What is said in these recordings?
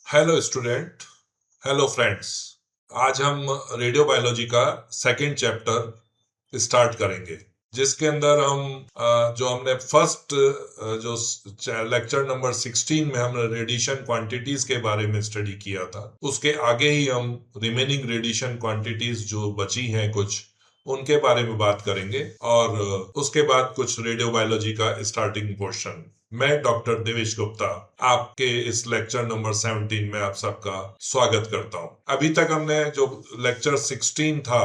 Hello student. Hello friends. आज हम radio biology का सेकंड चैप्टर स्टार्ट करेंगे, जिसके अंदर हम जो हमने फर्स्ट जो लेक्चर नंबर 16 में हमने रेडिएशन क्वांटिटीज के बारे में स्टडी किया था, उसके आगे ही हम रिमेनिंग रेडिएशन क्वांटिटीज जो बची हैं कुछ, उनके बारे में बात करेंगे और उसके बाद कुछ रेडियो बायोलॉजी का स्टार्टिंग पोर्शन। मैं डॉक्टर देवेश गुप्ता आपके इस लेक्चर नंबर 17 में आप सबका स्वागत करता हूं। अभी तक हमने जो लेक्चर 16 था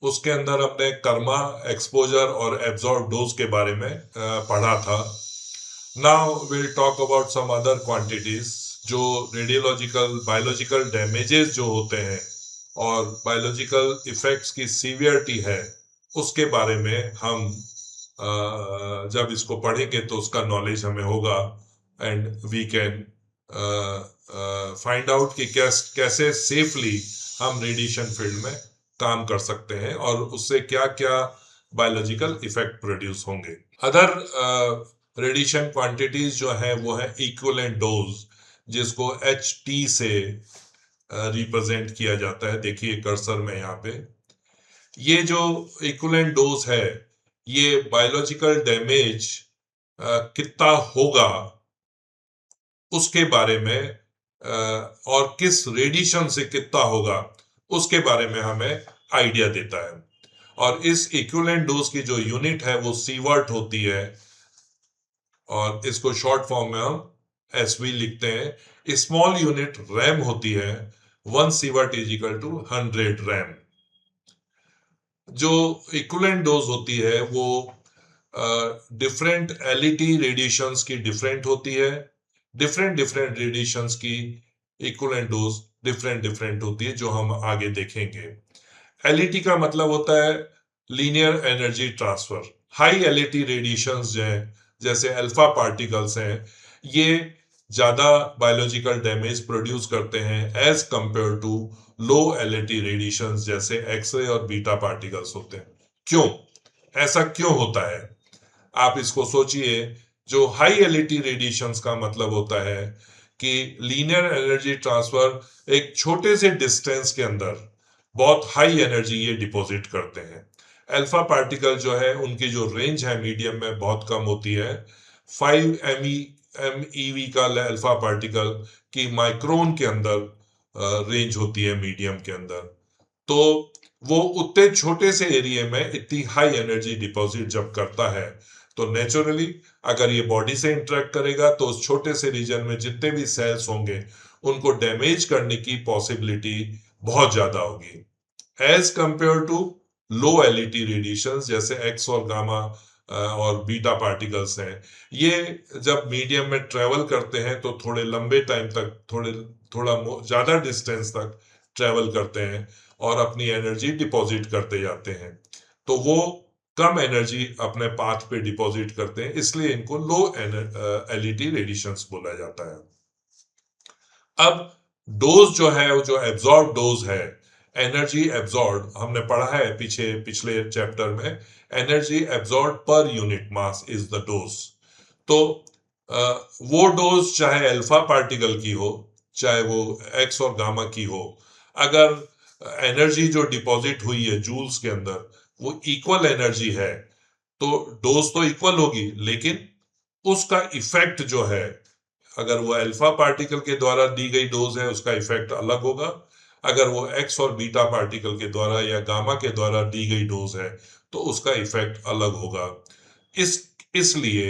उसके अंदर हमने कर्मा, एक्सपोजर और एब्जॉर्ब डोज के बारे में पढ़ा था। Now will talk about some other quantities जो रेडियोलॉजिकल बायोलॉजिकल डैमेजेस जो होते हैं और बायोलॉजिकल इफेक्ट्स की सीवियरिटी है, उसके बारे में हम जब इसको पढ़ेंगे तो उसका नॉलेज हमें होगा and we can find out कि कैसे सेफली हम रेडिएशन फील्ड में काम कर सकते हैं और उससे क्या क्या बायोलॉजिकल इफेक्ट प्रोड्यूस होंगे। अदर रेडिएशन क्वांटिटीज जो है वो है इक्विवेलेंट डोज, जिसको HT से रिप्रेजेंट किया जाता है। देखिए कर्सर में यहाँ पे ये जो इक्विवेलेंट डोज है, ये बायोलॉजिकल डैमेज कितना होगा उसके बारे में और किस रेडिएशन से कितना होगा उसके बारे में हमें आइडिया देता है। और इस इक्विवेलेंट डोज की जो यूनिट है वो सीवर्ट होती है और इसको शॉर्ट फॉर्म में हम SV लिखते हैं। स्मॉल यूनिट रैम होती है। 1 sievert is equal to 100 rem. जो इक्विवेलेंट डोज होती है वो डिफरेंट LET रेडिएशंस की डिफरेंट होती है। डिफरेंट डिफरेंट रेडिएशंस की इक्विवेलेंट डोज डिफरेंट डिफरेंट होती है, जो हम आगे देखेंगे। LET का मतलब होता है linear energy transfer. High LET radiations जो है, जैसे अल्फा पार्टिकल्स हैं, ये ज्यादा बायोलॉजिकल डैमेज प्रोड्यूस करते हैं as compared to low LET radiations जैसे एक्सरे और बीटा पार्टिकल्स होते हैं। क्यों ऐसा क्यों होता है, आप इसको सोचिए। जो हाई LET रेडिएशंस का मतलब होता है कि लीनियर एनर्जी ट्रांसफर एक छोटे से डिस्टेंस के अंदर बहुत हाई एनर्जी ये डिपॉजिट करते हैं। अल्फा पार्टिकल जो है उनकी जो रेंज है मीडियम में बहुत कम होती है। 5 MeV का अल्फा पार्टिकल की माइक्रोन के अंदर रेंज होती है मीडियम के अंदर। तो वो उतने छोटे से एरिया में इतनी हाई एनर्जी डिपॉजिट जब करता है तो नेचुरली अगर ये बॉडी से इंटरेक्ट करेगा तो उस छोटे से रीजन में जितने भी सेल्स होंगे उनको डैमेज करने की पॉसिबिलिटी बहुत ज्यादा होगी as compared to low LET radiation जैसे एक्स और गामा और बीटा पार्टिकल्स हैं। ये जब मीडियम में ट्रेवल करते हैं तो थोड़े लंबे टाइम तक थोड़ा ज्यादा डिस्टेंस तक ट्रेवल करते हैं और अपनी एनर्जी डिपॉजिट करते जाते हैं। तो वो कम एनर्जी अपने पाथ पे डिपॉजिट करते हैं, इसलिए इनको लो LET रेडिएशंस बोला जाता है। अब डोज जो है वो जो एब्जॉर्ब डोज है, एनर्जी एब्जॉर्ब हमने पढ़ा है पिछले चैप्टर में, energy absorb per unit mass is the dose. तो वो डोज चाहे अल्फा पार्टिकल की हो चाहे वो एक्स और गामा की हो, अगर एनर्जी जो डिपॉजिट हुई है जूल्स के अंदर वो इक्वल एनर्जी है तो डोज तो इक्वल होगी, लेकिन उसका इफेक्ट जो है, अगर वो अल्फा पार्टिकल के द्वारा दी गई डोज है उसका इफेक्ट अलग होगा, अगर वो एक्स और बीटा पार्टिकल के द्वारा या गामा के द्वारा दी गई डोज है तो उसका इफेक्ट अलग होगा। इस इसलिए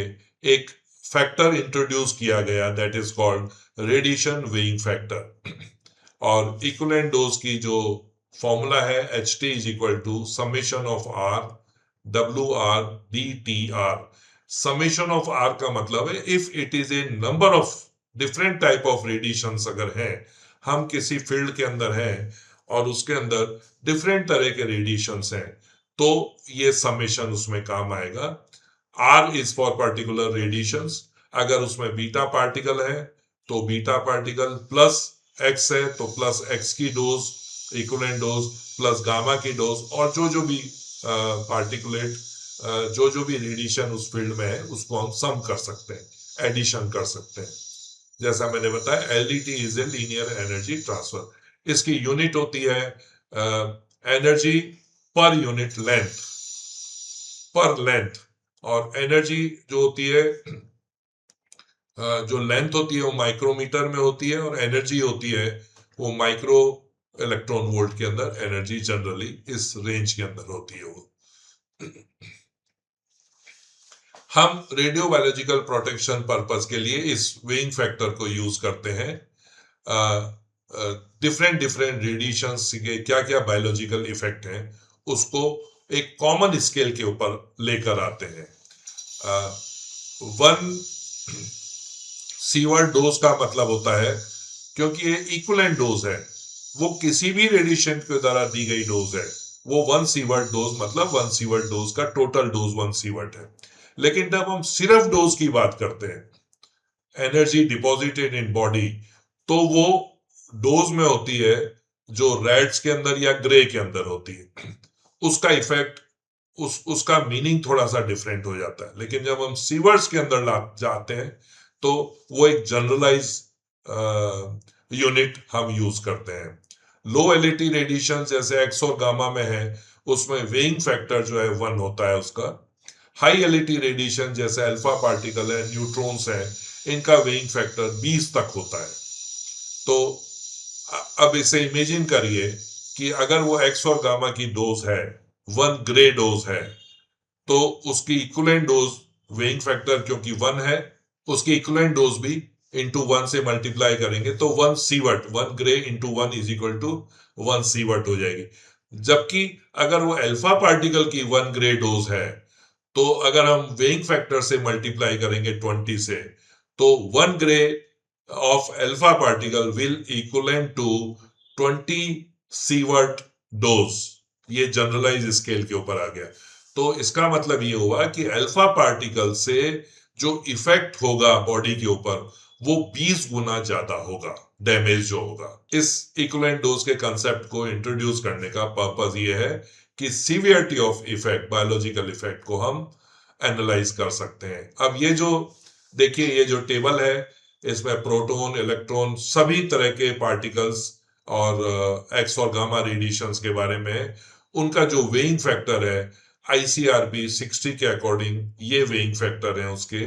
एक फैक्टर इंट्रोड्यूस किया गया that is called radiation weighing factor. और इक्विवेलेंट डोज की जो फॉर्मूला है HT is equal to summation of R WR/DTR। Summation of R का मतलब है if it is a number of different type of radiations अगर है, हम किसी फील्ड के अंदर हैं और उसके अंदर डिफरेंट तरह के रेडिएशंस हैं, तो ये समेशन उसमें काम आएगा। R is for particular radiations. अगर उसमें बीटा पार्टिकल है तो बीटा पार्टिकल प्लस एक्स है तो प्लस एक्स की dose equivalent dose plus gamma की डोज, और जो भी पार्टिकुलेट जो भी रेडिएशन उस फील्ड में है उसको हम सम कर सकते हैं, एडिशन कर सकते हैं। जैसा मैंने बताया LET is a linear energy transfer. इसकी यूनिट होती है एनर्जी पर यूनिट लेंथ, पर लेंथ। और एनर्जी जो होती है जो लेंथ होती है वो माइक्रोमीटर में होती है, और एनर्जी होती है वो माइक्रो इलेक्ट्रॉन वोल्ट के अंदर। एनर्जी जनरली इस रेंज के अंदर होती है वो। हम रेडियो बायोलॉजिकल प्रोटेक्शन पर्पस के लिए इस वेइंग फैक्टर को यूज करते हैं। डिफरेंट डिफरेंट रेडिएशंस के क्या क्या बायोलॉजिकल इफेक्ट हैं उसको एक कॉमन स्केल के ऊपर लेकर आते हैं। वन सीवर्ड डोज का मतलब होता है, क्योंकि ये इक्वलेंट डोज है, वो किसी भी रेडिएशन के द्वारा दी गई डोज है, वो वन सीवर्ड डोज मतलब वन सीवर्ड डोज का टोटल डोज वन सीवर्ड है। लेकिन जब हम सिर्फ डोज की बात करते हैं, एनर्जी डिपॉजिटेड इन बॉडी, तो वो डोज में होती है जो रेड्स के अंदर या ग्रे के अंदर होती है। उसका इफेक्ट उसका मीनिंग थोड़ा सा डिफरेंट हो जाता है। लेकिन जब हम सीवर्स के अंदर जाते हैं तो वो एक जनरलाइज यूनिट हम यूज करते हैं। लो एलईटी रेडिएशन जैसे एक्स और गामा में है, उसमें वेइंग फैक्टर जो है 1 होता है उसका। हाई एलईटी रेडिएशन जैसे अल्फा पार्टिकल है, न्यूट्रॉन्स है, इनका वेइंग फैक्टर 20 तक होता है। तो अब इसे इमेजिन करिए कि अगर वो एक्स और गामा की डोज है, 1 ग्रे डोज है, तो उसकी इक्वलेंट डोज वेइंग फैक्टर क्योंकि 1 है, उसकी इक्वलेंट डोज भी इंटू 1 से मल्टीप्लाई करेंगे तो 1 sievert, 1 gray into 1 is equal to 1 sievert हो जाएगी। जबकि अगर वो अल्फा पार्टिकल की 1 ग्रे डोज है, तो अगर हम वेइंग फैक्टर से मल्टीप्लाई करेंगे 20 से, तो 1 gray of alpha particle will equivalent to 20 sievert dose. ये जनरलाइज स्केल के ऊपर आ गया। तो इसका मतलब ये हुआ कि अल्फा पार्टिकल से जो इफेक्ट होगा बॉडी के ऊपर वो 20 गुना ज्यादा होगा, डैमेज जो होगा। इस इक्विवेलेंट डोज के कंसेप्ट को इंट्रोड्यूस करने का पर्पस ये है कि severity of effect, biological effect को हम एनालाइज कर सकते हैं। अब ये जो देखिए, ये जो टेबल है इसमें प्रोटॉन, इलेक्ट्रॉन, सभी तरह के पार्टिकल्स और एक्स और गामा रेडिएशंस के बारे में उनका जो वेइंग फैक्टर है आईसीआरपी 60 के अकॉर्डिंग ये वेइंग फैक्टर है उसके,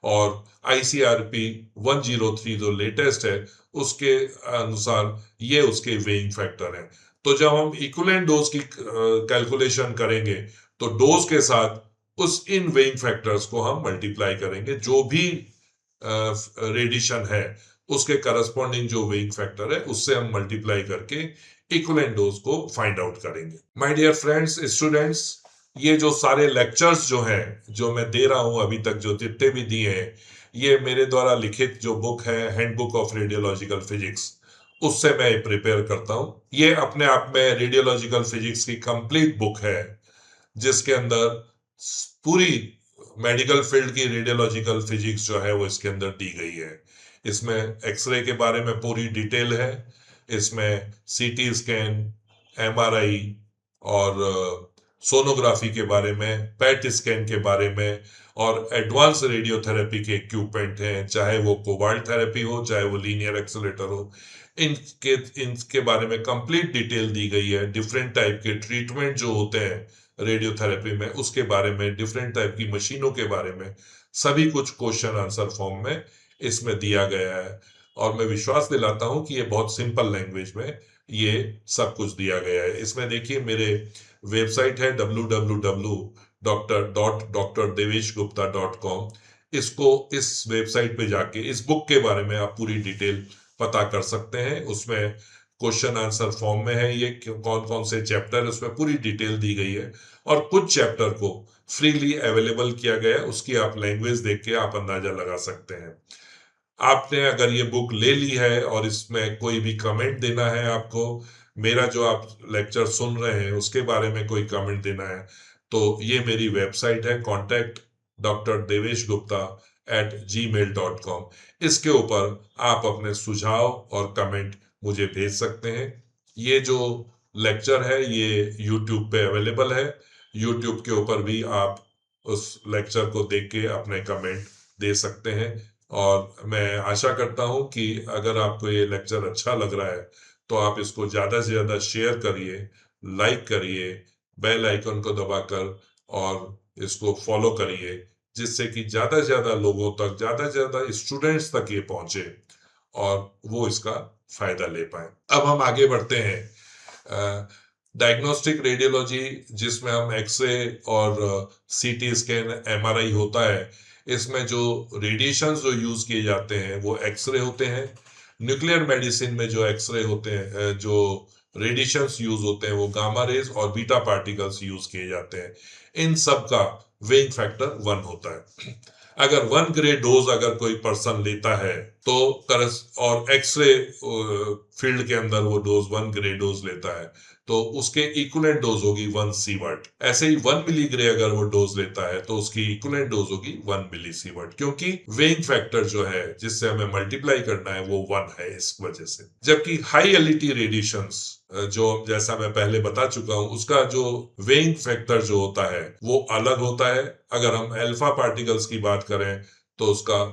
और आईसीआरपी 103 जो लेटेस्ट है उसके अनुसार ये उसके वेइंग फैक्टर है। तो जब हम इक्विवेलेंट डोज की कैलकुलेशन करेंगे तो डोज के साथ उस इन वेइंग फैक्टर्स को हम मल्टीप्लाई करेंगे, जो भी रेडिएशन है उसके करस्पॉन्डिंग जो वेइंग फैक्टर है उससे हम मल्टीप्लाई करके इक्विवेलेंट डोज को फाइंड आउट करेंगे। माय डियर फ्रेंड्स, स्टूडेंट्स, ये जो सारे लेक्चर्स जो हैं जो मैं दे रहा हूं अभी तक, जो जितने भी दिए हैं, ये मेरे द्वारा लिखित जो बुक है हैंडबुक ऑफ रेडियोलॉजिकल फिजिक्स, उससे मैं प्रिपेयर करता हूं। ये अपने आप में रेडियोलॉजिकल फिजिक्स की कंप्लीट बुक है, जिसके अंदर पूरी मेडिकल फील्ड की रेडियोलॉजिकल फिजिक्स जो है वो इसके अंदर दी गई है। इसमें एक्सरे के बारे में पूरी डिटेल है, इसमें सीटी स्कैन, एमआरआई और सोनोग्राफी के बारे में, पैट स्कैन के बारे में, और एडवांस रेडियोथेरेपी के इक्विपमेंट हैं, चाहे वो कोबाल्ट थेरेपी हो, चाहे वो लीनियर एक्सेलेटर हो, इनके बारे में कंप्लीट डिटेल दी गई है। डिफरेंट टाइप के ट्रीटमेंट जो होते हैं रेडियोथेरेपी में उसके बारे में, डिफरेंट टाइप की मशीनों के बारे में, सभी कुछ क्वेश्चन आंसर फॉर्म में इसमें दिया गया है। और मैं विश्वास दिलाता हूं कि ये बहुत सिंपल लैंग्वेज में ये सब कुछ दिया गया है। इसमें देखिए मेरे वेबसाइट है www.drdevesh.com। इसको इस वेबसाइट पे जाके इस बुक के बारे में आप पूरी डिटेल पता कर सकते हैं। उसमें क्वेश्चन आंसर फॉर्म में है, ये कौन कौन से चैप्टर है उसमें पूरी डिटेल दी गई है, और कुछ चैप्टर को फ्रीली अवेलेबल किया गया है, उसकी आप लैंग्वेज देख के आप अंदाजा लगा सकते हैं। आपने अगर ये बुक ले ली है और इसमें कोई भी कमेंट देना है आपको, मेरा जो आप लेक्चर सुन रहे हैं उसके बारे में कोई कमेंट देना है, तो ये मेरी वेबसाइट है contact.deveshgupta@gmail.com। इसके ऊपर आप अपने सुझाव और कमेंट मुझे भेज सकते हैं। ये जो लेक्चर है ये यूट्यूब पे अवेलेबल है, यूट्यूब के ऊपर भी आप उस लेक्चर को देख के अपने कमेंट दे सकते हैं। और मैं आशा करता हूं कि अगर आपको ये लेक्चर अच्छा लग रहा है तो आप इसको ज़्यादा से ज़्यादा शेयर करिए, लाइक करिए, बेल आइकन को दबाकर, और इसको फॉलो करिए, जिससे कि ज़्यादा से ज़्यादा लोगों तक, ज़्यादा से ज़्यादा स्टूडेंट्स तक ये पहुंचे और वो इसका फायदा ले पाए। अब हम आगे बढ़ते हैं। डायग्नोस्टिक रेडियोलॉजी, जिसमें हम एक्सरे और सीटी स्कैन, एमआरआई होता है, इसमें जो रेडिएशन जो यूज किए जाते हैं वो एक्सरे होते हैं। न्यूक्लियर मेडिसिन में जो एक्सरे होते हैं, जो रेडिएशंस यूज होते हैं, वो गामा रेज और बीटा पार्टिकल्स यूज किए जाते हैं। इन सब का वेइंग फैक्टर 1 होता है। अगर 1 ग्रे डोज अगर कोई पर्सन लेता है तो और एक्सरे फील्ड के अंदर वो डोज 1 ग्रे डोज लेता है तो उसके इक्विवेलेंट डोज होगी 1 सीवर्ट। ऐसे ही 1 मिली ग्रे अगर वो डोज लेता है तो उसकी इक्विवेलेंट डोज होगी 1 मिली सीवर्ट, क्योंकि वेइंग फैक्टर जो है जिससे हमें मल्टीप्लाई करना है वो 1 है इस वजह से। जबकि हाई एलईटी रेडिएशंस, जो जैसा मैं पहले बता चुका हूं, उसका जो वेइंग फैक्टर जो होता है वो अलग होता है। अगर हम अल्फा पार्टिकल्स की बात करें तो उसका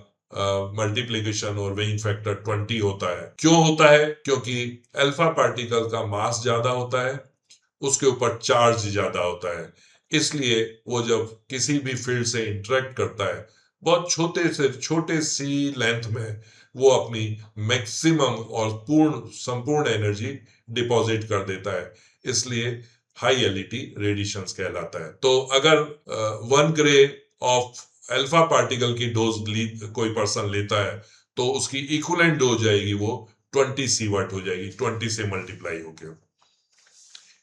मल्टीप्लीकेशन और वेइंग फैक्टर 20 होता है। क्यों होता है? क्योंकि अल्फा पार्टिकल का मास ज्यादा होता है, उसके ऊपर चार्ज ज्यादा होता है, इसलिए वो जब किसी भी फील्ड से इंटरेक्ट करता है, बहुत छोटे से छोटे सी लेंथ में वो अपनी मैक्सिमम और संपूर्ण एनर्जी डिपॉजिट कर देता है, इसलिए हाई एलईटी रेडिएशंस कहलाता है। तो अगर 1 ग्रे ऑफ अल्फा पार्टिकल की डोज कोई पर्सन लेता है तो उसकी इक्विवेलेंट डोज जाएगी वो 20 सीवर्ट हो जाएगी, 20 से मल्टीप्लाई होकर।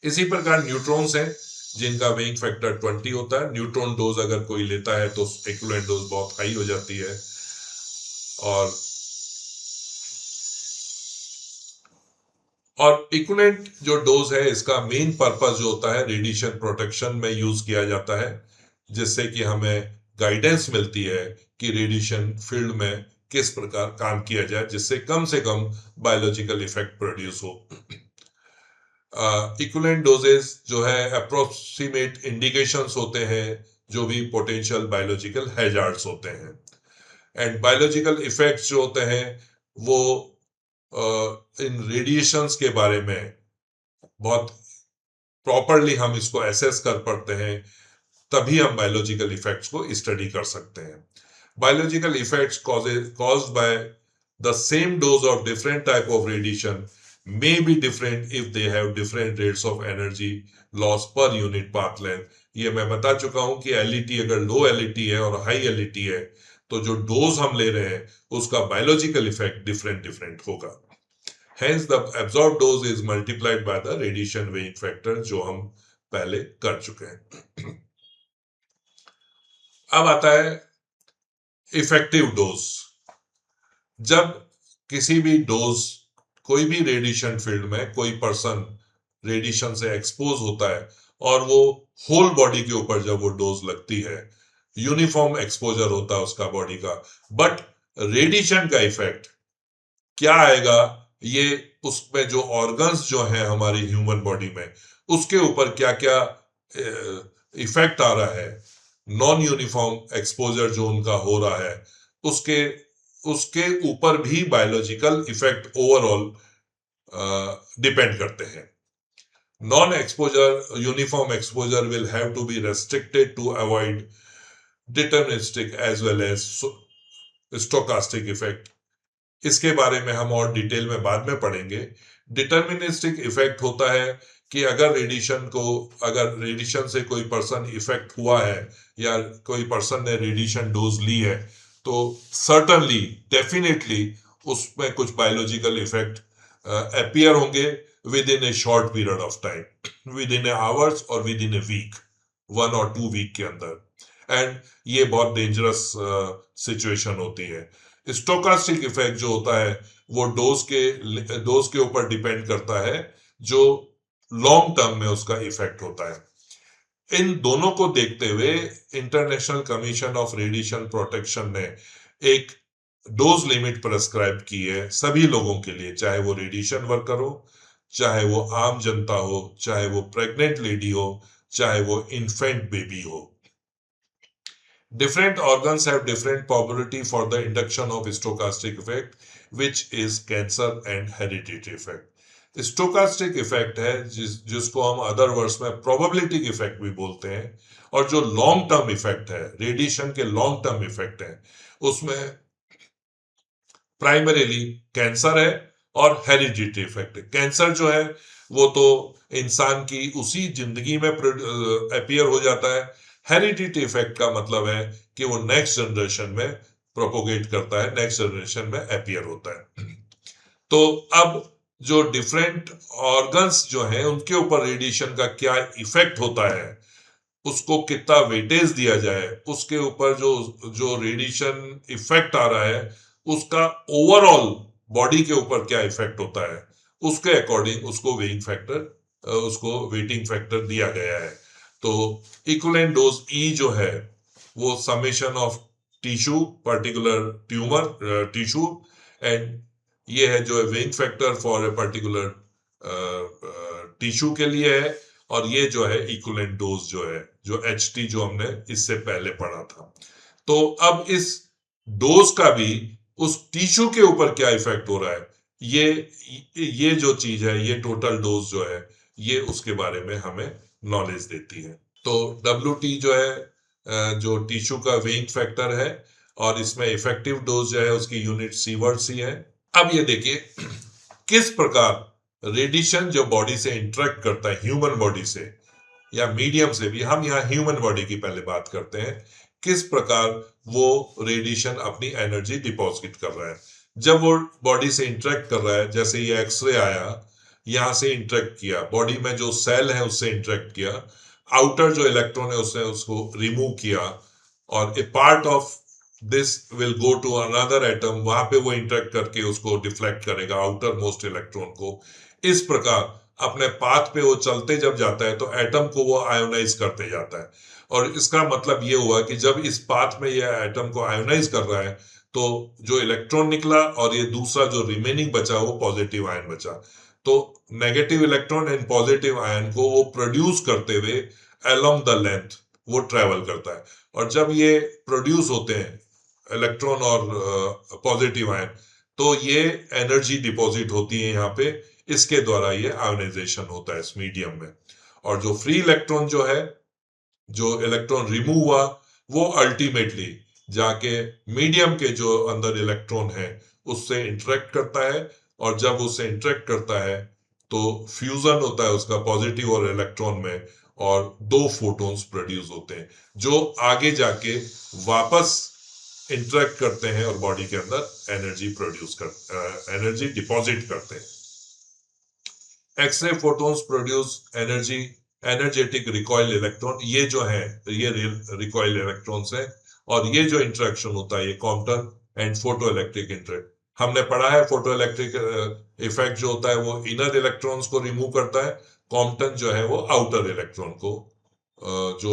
इसी प्रकार न्यूट्रॉन्स हैं जिनका वेइंग फैक्टर 20 होता है। न्यूट्रॉन डोज अगर कोई लेता है तो इक्विवेलेंट डोज बहुत हाई हो जाती है। और इक्विवेलेंट जो डोज है, इसका मेन पर्पस जो होता है रेडिएशन प्रोटेक्शन में यूज किया जाता है, जिससे कि हमें गाइडेंस मिलती है कि रेडिएशन फील्ड में किस प्रकार काम किया जाए जिससे कम से कम बायोलॉजिकल इफेक्ट प्रोड्यूस हो। इक्विवेलेंट डोजेस जो है अप्रोक्सीमेट इंडिकेशंस होते हैं जो भी पोटेंशियल बायोलॉजिकल हैजार्ड्स होते हैं। एंड बायोलॉजिकल इफेक्ट्स जो होते हैं वो इन रेडिएशंस के बारे में बहुत प्रॉपरली हम इसको एसेस कर पाते हैं, तभी हम बायोलॉजिकल इफेक्ट्स को स्टडी कर सकते हैं। Biological effects caused by the same dose of different type of radiation may be different if they have different rates of energy loss per unit path length। ये मैं बता चुका हूं कि एलईटी अगर लो एलईटी है और हाई एलईटी है तो जो डोज हम ले रहे हैं उसका बायोलॉजिकल इफेक्ट डिफरेंट डिफरेंट होगा। Hence the absorbed dose is multiplied by the radiation weighing factor, जो हम पहले कर चुके हैं। अब आता है इफेक्टिव डोज। जब किसी भी डोज, कोई भी रेडिएशन फील्ड में कोई पर्सन रेडिएशन से एक्सपोज होता है और वो होल बॉडी के ऊपर जब वो डोज लगती है, यूनिफॉर्म एक्सपोजर होता है उसका बॉडी का, बट रेडिएशन का इफेक्ट क्या आएगा, ये उसमें जो ऑर्गन्स जो हैं हमारी ह्यूमन बॉडी में, उसके ऊपर क्या क्या इफेक्ट आ रहा है, नॉन यूनिफॉर्म एक्सपोजर जो उनका हो रहा है, उसके उसके ऊपर भी बायोलॉजिकल इफेक्ट ओवरऑल डिपेंड करते हैं। Non exposure, uniform exposure will have to be restricted to avoid deterministic as well as stochastic effect. इसके बारे में हम और डिटेल में बाद में पढ़ेंगे। डिटर्मिनिस्टिक इफेक्ट होता है कि अगर रेडिएशन से कोई पर्सन इफेक्ट हुआ है या कोई पर्सन ने रेडिएशन डोज ली है तो सर्टनली, डेफिनेटली उसमें कुछ बायोलॉजिकल इफेक्ट अपीयर होंगे with in A short period of time, with in A hours और विद इन ए वीक, 1 और 2 वीक के अंदर। एंड ये बहुत डेंजरस सिचुएशन होती है। स्टोकास्टिक इफेक्ट जो होता है वो डोज के ऊपर डिपेंड करता है, जो लॉन्ग टर्म में उसका इफेक्ट होता है। इन दोनों को देखते हुए international commission of radiation protection ने एक डोज लिमिट प्रेस्क्राइब की है सभी लोगों के लिए, चाहे वो रेडिएशन वर्कर हो, चाहे वो आम जनता हो, चाहे वो प्रेग्नेंट लेडी हो, चाहे वो इन्फेंट बेबी हो। Different organs have different probability for the induction of stochastic effect, which is cancer and hereditary effect. Stochastic effect है जिसको हम अदर वर्ड्स में प्रोबेबिलिटी इफेक्ट भी बोलते हैं, और जो लॉन्ग टर्म इफेक्ट है, रेडिएशन के लॉन्ग टर्म इफेक्ट है, उसमें प्राइमरीली कैंसर है और हेरिडिटरी इफेक्ट है। कैंसर जो है वो तो इंसान की उसी जिंदगी में अपीयर हो जाता है। हेरिडिटरी इफेक्ट का मतलब है कि वो नेक्स्ट जनरेशन में प्रोपोगेट करता है, नेक्स्ट जनरेशन में अपीयर होता है। तो अब जो डिफरेंट ऑर्गन्स जो हैं उनके ऊपर रेडिएशन का क्या इफेक्ट होता है, उसको कितना वेटेज दिया जाए, उसके ऊपर जो जो रेडिएशन इफेक्ट आ रहा है उसका ओवरऑल बॉडी के ऊपर क्या इफेक्ट होता है, उसके अकॉर्डिंग उसको वेइंग फैक्टर, उसको वेटिंग फैक्टर दिया गया है। तो इक्विवेलेंट डोज ई जो है वो summation of tissue, particular tumour tissue, and ये है जो है weighing factor for a particular tissue के लिए है, और ये जो है इक्विवेलेंट डोज जो है, जो HT जो हमने इससे पहले पढ़ा था। तो अब इस डोज का भी उस टिश्यू के ऊपर क्या इफेक्ट हो रहा है, ये जो चीज है, ये टोटल डोज जो है, ये उसके बारे में हमें नॉलेज देती है। तो WT जो है जो टिश्यू का वेइंग फैक्टर है, और इसमें इफेक्टिव डोज जो है उसकी यूनिट सीवर्ड सी है। अब ये देखिए किस प्रकार रेडिएशन जो बॉडी से इंटरेक्ट करता है, ह्यूमन बॉडी से या मीडियम से भी, हम यहाँ ह्यूमन बॉडी की पहले बात करते हैं, किस प्रकार वो रेडिएशन अपनी एनर्जी डिपॉजिट कर रहा है। जब वो बॉडी से इंटरेक्ट कर रहा है, जैसे ये एक्सरे आया, यहां से इंटरेक्ट किया, बॉडी में जो सेल है उससे इंटरेक्ट किया, आउटर जो इलेक्ट्रॉन है उसने उसको रिमूव किया, और a part of this will go to another atom, वहां पे वो इंटरेक्ट करके उसको डिफ्लेक्ट करेगा आउटर मोस्ट इलेक्ट्रॉन को। इस प्रकार अपने पाथ पे वो चलते जब जाता है तो एटम को वो आयोनाइज करते जाता है, और इसका मतलब ये हुआ कि जब इस पाथ में ये एटम को आयोनाइज कर रहा है तो जो इलेक्ट्रॉन निकला और ये दूसरा जो रिमेनिंग बचा वो पॉजिटिव आयन बचा, तो negative electron and positive ion को वो प्रोड्यूस करते हुए अलोंग द लेंथ वो ट्रेवल करता है, और जब ये प्रोड्यूस होते हैं इलेक्ट्रॉन और पॉजिटिव आयन, तो ये एनर्जी डिपॉजिट होती है यहाँ पे, इसके द्वारा ये आयोनाइजेशन होता है इस मीडियम में। और जो फ्री इलेक्ट्रॉन जो है, जो इलेक्ट्रॉन रिमूव हुआ, वो अल्टीमेटली जाके मीडियम के जो अंदर इलेक्ट्रॉन है उससे इंटरेक्ट करता है, और जब उससे इंटरेक्ट करता है तो फ्यूजन होता है उसका पॉजिटिव और इलेक्ट्रॉन में, और दो फोटॉन्स प्रोड्यूस होते हैं जो आगे जाके वापस इंटरेक्ट करते हैं और बॉडी के अंदर एनर्जी डिपॉजिट करते हैं। X-ray photons produce energetic recoil electron, ये जो है ये रिकॉइल इलेक्ट्रॉन्स है, और ये जो इंटरेक्शन होता है ये Compton and photo electric interact, हमने पढ़ा है। फोटो इलेक्ट्रिक इफेक्ट जो होता है वो इनर इलेक्ट्रॉन्स को रिमूव करता है, कॉम्पटन जो है वो आउटर इलेक्ट्रॉन को, जो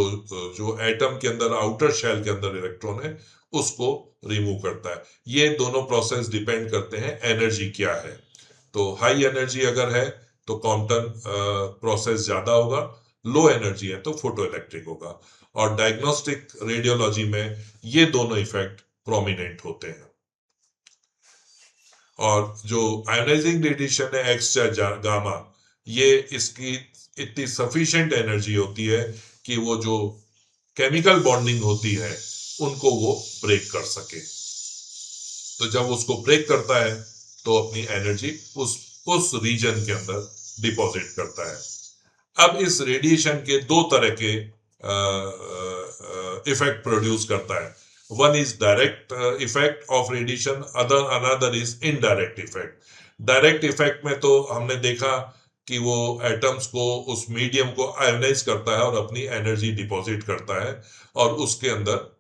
जो एटम के अंदर आउटर शेल के अंदर इलेक्ट्रॉन है उसको रिमूव करता है। ये दोनों प्रोसेस डिपेंड करते हैं एनर्जी क्या है। तो हाई एनर्जी अगर है तो कॉम्पटन प्रोसेस ज्यादा होगा, लो एनर्जी है तो फोटो इलेक्ट्रिक होगा, और डायग्नोस्टिक रेडियोलॉजी में ये दोनों इफेक्ट प्रोमिनेंट होते हैं। और जो आयोनाइजिंग रेडिएशन है एक्स या गामा, ये इसकी इतनी सफिशिएंट एनर्जी होती है कि वो जो केमिकल बॉन्डिंग होती है उनको वो ब्रेक कर सके। तो जब उसको ब्रेक करता है तो अपनी एनर्जी उस रीजन के अंदर डिपॉजिट करता है। अब इस रेडिएशन के दो तरह के इफेक्ट प्रोड्यूस करता है। One is direct effect of radiation, another is indirect effect. Direct effect में तो हमने देखा कि वो एटम्स को, उस मीडियम को आयोनाइज करता है और अपनी एनर्जी डिपॉजिट करता है, और उसके अंदर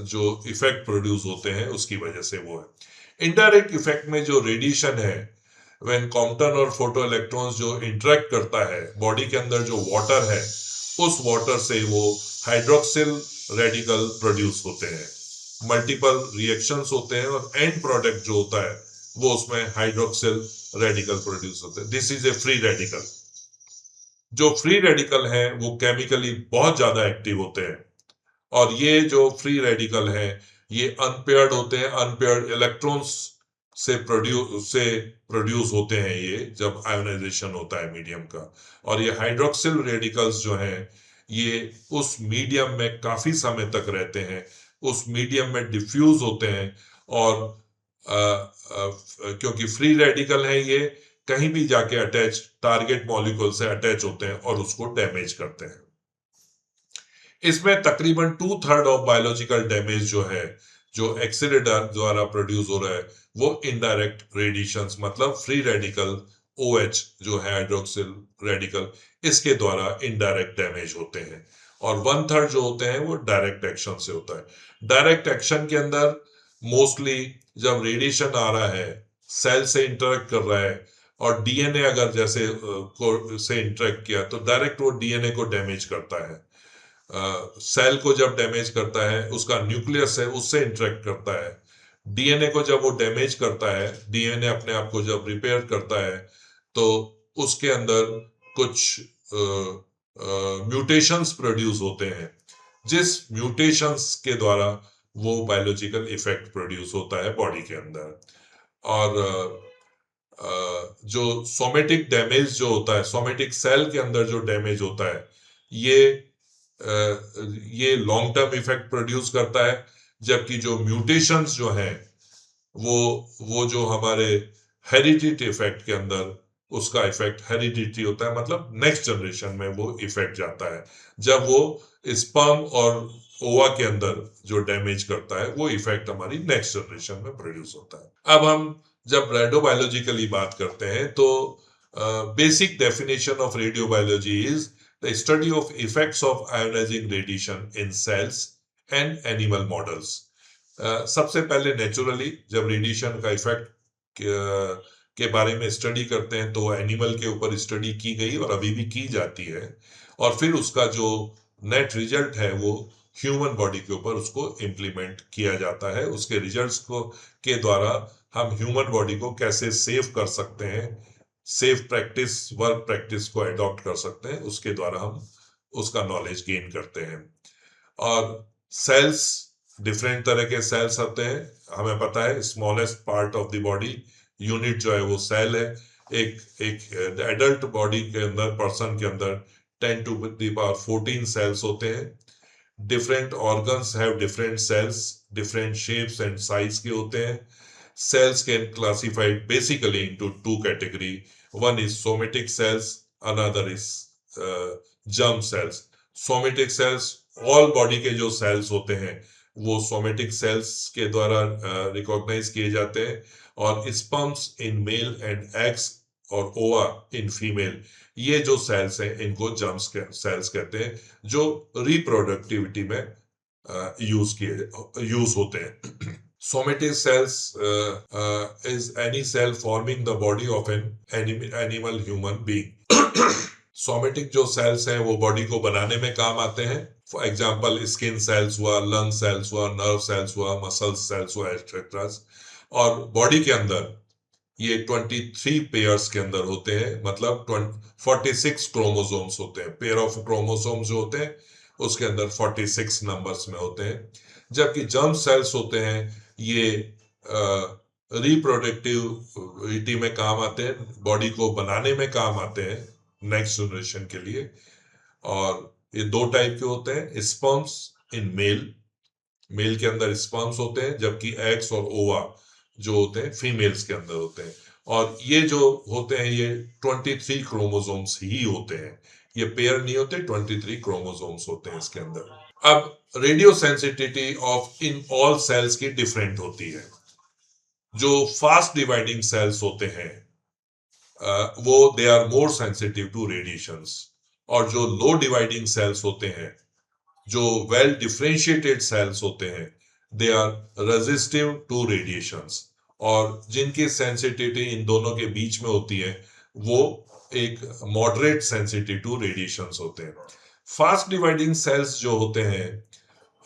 जो इफेक्ट प्रोड्यूस होते हैं उसकी वजह से वो है। इनडायरेक्ट इफेक्ट में जो रेडिएशन है, व्हेन कॉम्पटन और फोटो इलेक्ट्रॉन्स जो इंटरेक्ट करता है, बॉडी के अंदर जो वाटर है उस वाटर से वो हाइड्रोक्सिल रेडिकल प्रोड्यूस होते हैं, मल्टीपल रिएक्शंस होते हैं, और एंड प्रोडक्ट जो होता है वो उसमें हाइड्रोक्सिल रेडिकल प्रोड्यूस होते हैं। This is a free radical. जो फ्री रेडिकल है वो केमिकली बहुत ज्यादा एक्टिव होते हैं, और ये जो फ्री रेडिकल हैं ये अनपेयर्ड होते हैं, अनपेयर्ड इलेक्ट्रॉन्स से प्रोड्यूस होते हैं ये जब आयोनाइजेशन होता है मीडियम का। और ये हाइड्रोक्सिल रेडिकल्स जो हैं ये उस मीडियम में काफी समय तक रहते हैं, उस मीडियम में डिफ्यूज होते हैं और क्योंकि फ्री रेडिकल है ये कहीं भी जाके अटैच टारगेट मॉलिक्यूल से अटैच होते हैं और उसको डैमेज करते हैं। इसमें तकरीबन 2/3 ऑफ बायोलॉजिकल डैमेज जो है जो एक्सीडेंट द्वारा प्रोड्यूस हो रहा है वो इनडायरेक्ट रेडिएशंस मतलब फ्री रेडिकल OH जो है हाइड्रोक्सिल रेडिकल इसके द्वारा इनडायरेक्ट डैमेज होते हैं। और 1/3 जो होते हैं वो डायरेक्ट एक्शन से होता है। डायरेक्ट एक्शन के अंदर मोस्टली जब रेडिएशन आ रहा है सेल से इंटरेक्ट कर रहा है और डीएनए अगर जैसे को से इंटरेक्ट किया तो डायरेक्ट वो डीएनए को डैमेज करता है। सेल को जब डैमेज करता है उसका न्यूक्लियस है उससे इंटरेक्ट करता है। डीएनए को जब वो डैमेज करता है, डीएनए अपने आप को जब रिपेयर करता है तो उसके अंदर कुछ म्यूटेशंस प्रोड्यूस होते हैं जिस म्यूटेशंस के द्वारा वो बायोलॉजिकल इफेक्ट प्रोड्यूस होता है बॉडी के अंदर। और जो सोमेटिक डैमेज जो होता है, सोमेटिक सेल के अंदर जो डैमेज होता है ये ये लॉन्ग टर्म इफेक्ट प्रोड्यूस करता है। जबकि जो म्यूटेशंस जो हैं वो जो हमारे हेरिडिटी इफेक्ट के अंदर उसका इफेक्ट हेरिडिटी होता है मतलब नेक्स्ट जनरेशन में वो इफेक्ट जाता है जब वो स्पर्म और ओवा के अंदर जो डैमेज करता है वो इफेक्ट हमारी नेक्स्ट जनरेशन में प्रोड्यूस होता है। अब हम जब रेडियोबायोलॉजिकली बात करते हैं तो basic definition of radiobiology is the study of effects of ionizing radiation in cells and animal models। सबसे पहले नेचुरली जब रेडिएशन का इफेक्ट के बारे में स्टडी करते हैं तो एनिमल के ऊपर स्टडी की गई और अभी भी की जाती है और फिर उसका जो नेट रिजल्ट है वो ह्यूमन बॉडी के ऊपर उसको इम्प्लीमेंट किया जाता है। उसके रिजल्ट्स को के द्वारा हम ह्यूमन बॉडी को कैसे सेव कर सकते हैं, सेफ प्रैक्टिस वर्क प्रैक्टिस को अडॉप्ट कर सकते हैं, उसके द्वारा हम उसका नॉलेज गेन करते हैं। और सेल्स डिफरेंट तरह के सेल्स होते हैं, हमें पता है smallest part of the body unit जो है वो सेल है। एक एडल्ट बॉडी के अंदर पर्सन के अंदर 10 to the power 14 सेल्स होते हैं। Different organs have different cells, different shapes and size के होते हैं। Cells can classified basically into two category. One is somatic cells, another is germ cells. Somatic cells all body के जो cells होते हैं वो somatic cells के द्वारा recognize किए जाते हैं और sperms in male and eggs और ova in female ये जो cells हैं इनको germ cells कहते हैं जो reproductivity में यूज होते हैं। Somatic cells is any cell forming the body of an animal human being। Somatic जो सेल्स हैं वो बॉडी को बनाने में काम आते हैं। फॉर एग्जांपल स्किन सेल्स हुआ, लंग सेल्स हुआ, नर्व सेल्स हुआ, मसल सेल्स हुआ एक्सेट्रा। और बॉडी के अंदर ये 23 पेयर्स के अंदर होते हैं मतलब 46 क्रोमोसोम्स होते हैं। पेयर ऑफ क्रोमोसोम्स जो होते हैं उसके अंदर 46 नंबर्स में होते हैं। जबकि जर्म सेल्स होते हैं ये रिप्रोडक्टिविटी में काम आते हैं, बॉडी को बनाने में काम आते हैं नेक्स्ट जनरेशन के लिए। और ये दो टाइप के होते हैं, स्पर्म्स इन मेल के अंदर स्पर्म्स होते हैं जबकि एग्स और ओवा जो होते हैं फीमेल्स के अंदर होते हैं। और ये जो होते हैं ये 23 क्रोमोसोम्स ही होते हैं, ये पेयर नहीं होते, 23 क्रोमोसोम्स होते हैं इसके अंदर। अब radio sensitivity of in all cells की डिफरेंट होती है। जो फास्ट डिवाइडिंग सेल्स होते हैं वो they are more sensitive to radiations और जो लो डिवाइडिंग सेल्स होते हैं, जो वेल डिफरेंशिएटेड सेल्स होते हैं, they are resistive to radiations. और जिनकी सेंसिटिविटी इन दोनों के बीच में होती है वो एक मॉडरेट सेंसिटिव टू रेडिएशंस होते हैं। फास्ट डिवाइडिंग सेल्स जो होते हैं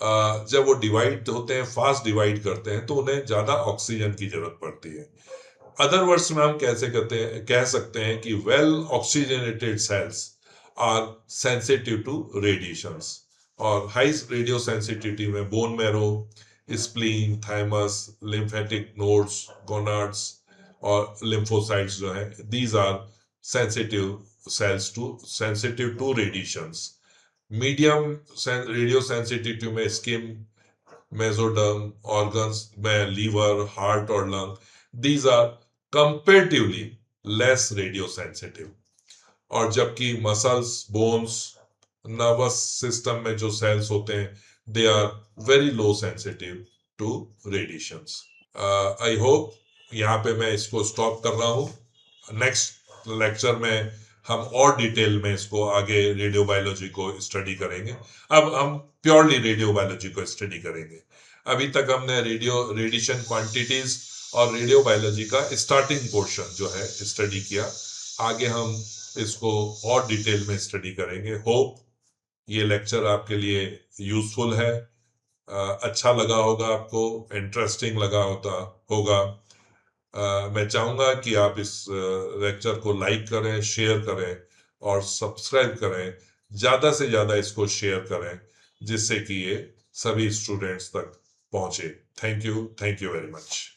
जब वो डिवाइड होते हैं, फास्ट डिवाइड करते हैं तो उन्हें ज्यादा ऑक्सीजन की जरूरत पड़ती है। अदर वर्ड्स में हम कैसे कह सकते हैं कि well oxygenated cells are sensitive to radiations और हाई रेडियो सेंसिटिविटी में bone marrow, spleen, thymus, lymphatic nodes, gonads और लिम्फोसाइट्स जो है, these are sensitive to radiations. Medium radio sensitivity में स्किन, मेसोडर्म, ऑर्गन्स में लीवर, हार्ट और lung, these are comparatively less radio sensitive. और जबकि muscles, bones, nervous system में जो सेल्स होते हैं, they are very low sensitive to radiations. I hope यहाँ पे मैं इसको स्टॉप कर रहा हूँ। नेक्स्ट लेक्चर में हम और डिटेल में इसको आगे रेडियो बायोलॉजी को स्टडी करेंगे। अब हम प्योरली रेडियो बायोलॉजी को स्टडी करेंगे। अभी तक हमने रेडिएशन क्वांटिटीज और रेडियो बायोलॉजी का स्टार्टिंग पोर्शन जो है स्टडी किया। आगे हम इसको और डिटेल में स्टडी करेंगे। होप ये लेक्चर आपके लिए यूजफुल है, अच्छा लगा होगा आपको, इंटरेस्टिंग लगा होगा। मैं चाहूंगा कि आप इस लेक्चर को लाइक करें, शेयर करें और सब्सक्राइब करें। ज़्यादा से ज़्यादा इसको शेयर करें जिससे कि ये सभी स्टूडेंट्स तक पहुंचे। Thank you very much.